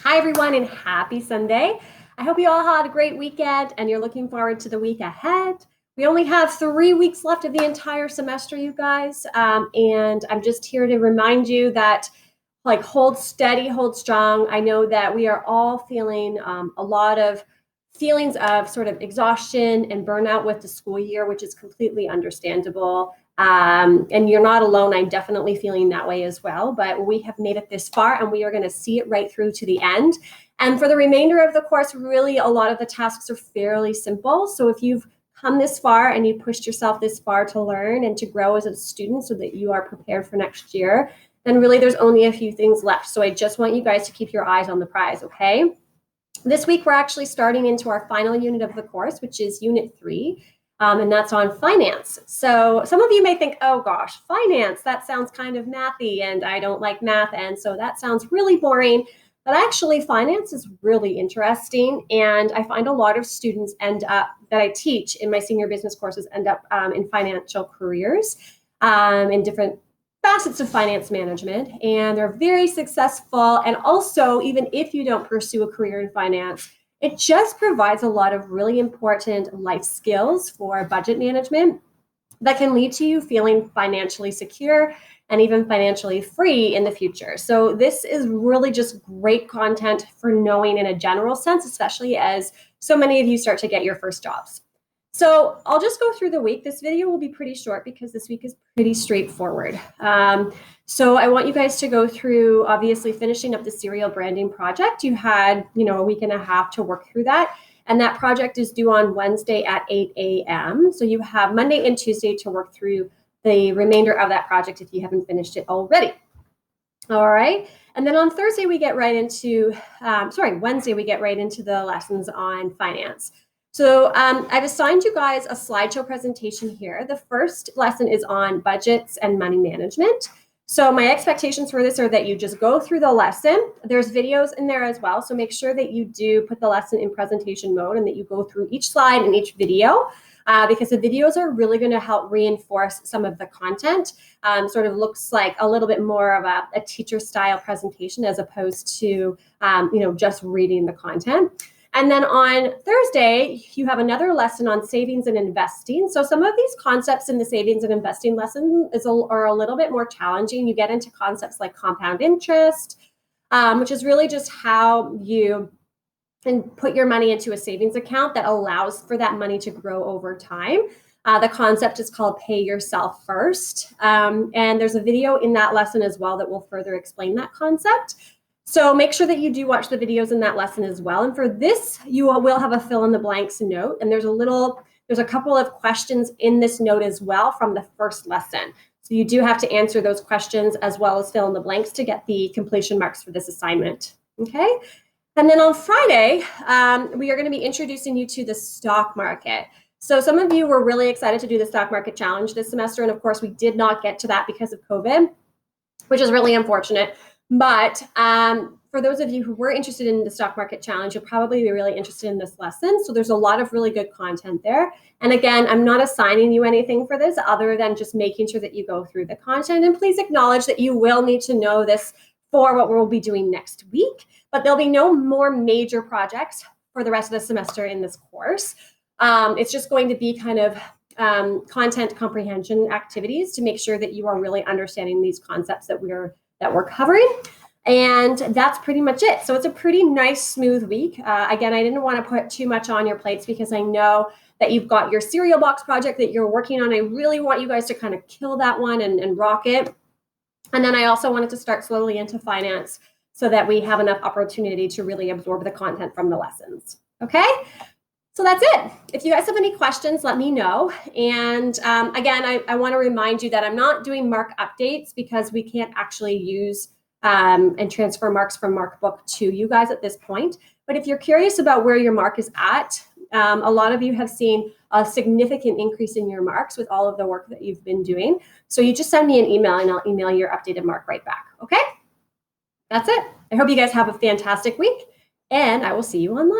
Hi, everyone, and happy Sunday. I hope you all had a great weekend and you're looking forward to the week ahead. We only have 3 weeks left of the entire semester, you guys. And I'm just here to remind you that, hold steady, hold strong. I know that we are all feeling a lot of feelings of sort of exhaustion and burnout with the school year, which is completely understandable. And you're not alone. I'm definitely feeling that way as well, but we have made it this far and we are going to see it right through to the end. And for the remainder of the course, really a lot of the tasks are fairly simple. So if you've come this far and you pushed yourself this far to learn and to grow as a student so that you are prepared for next year, then really there's only a few things left. So I just want you guys to keep your eyes on the prize, okay? This week, we're actually starting into our final unit of the course, which is Unit 3. And that's on finance. So some of you may think, oh gosh, finance, that sounds kind of mathy and I don't like math. And so that sounds really boring. But actually, finance is really interesting. And I find a lot of students end up, that I teach in my senior business courses, end up in financial careers in different facets of finance management. And they're very successful. And also, even if you don't pursue a career in finance, it just provides a lot of really important life skills for budget management that can lead to you feeling financially secure and even financially free in the future. So this is really just great content for knowing in a general sense, especially as so many of you start to get your first jobs. So I'll just go through the week. This video will be pretty short because this week is pretty straightforward. So I want you guys to go through, obviously, finishing up the serial branding project. You had, a week and a half to work through that. And that project is due on Wednesday at 8 a.m. So you have Monday and Tuesday to work through the remainder of that project if you haven't finished it already. All right. And then on Thursday, we get right into, Wednesday, we get right into the lessons on finance. So I've assigned you guys a slideshow presentation here. The first lesson is on budgets and money management. So my expectations for this are that you just go through the lesson. There's videos in there as well. So make sure that you do put the lesson in presentation mode and that you go through each slide and each video because the videos are really going to help reinforce some of the content. Sort of looks like a little bit more of a teacher style presentation as opposed to, just reading the content. And then on Thursday, you have another lesson on savings and investing. So some of these concepts in the savings and investing lesson are a little bit more challenging. You get into concepts like compound interest, which is really just how you can put your money into a savings account that allows for that money to grow over time. The concept is called Pay Yourself First. And there's a video in that lesson as well that will further explain that concept. So make sure that you do watch the videos in that lesson as well. And for this, you will have a fill in the blanks note. And there's a couple of questions in this note as well from the first lesson. So you do have to answer those questions as well as fill in the blanks to get the completion marks for this assignment. Okay. And then on Friday, we are going to be introducing you to the stock market. So some of you were really excited to do the stock market challenge this semester. And of course, we did not get to that because of COVID, which is really unfortunate. But for those of you who were interested in the stock market challenge, you'll probably be really interested in this lesson. So there's a lot of really good content there. And again, I'm not assigning you anything for this other than just making sure that you go through the content. And please acknowledge that you will need to know this for what we'll be doing next week. But there'll be no more major projects for the rest of the semester in this course. It's just going to be kind of content comprehension activities to make sure that you are really understanding these concepts that we're covering. And that's pretty much it. So it's a pretty nice, smooth week. Again, I didn't want to put too much on your plates because I know that you've got your cereal box project that you're working on. I really want you guys to kind of kill that one and rock it. And then I also wanted to start slowly into finance so that we have enough opportunity to really absorb the content from the lessons. Okay? So that's it. If you guys have any questions, let me know. And again, I want to remind you that I'm not doing mark updates because we can't actually use and transfer marks from Markbook to you guys at this point. But if you're curious about where your mark is at, a lot of you have seen a significant increase in your marks with all of the work that you've been doing. So you just send me an email and I'll email your updated mark right back. Okay? That's it. I hope you guys have a fantastic week and I will see you online.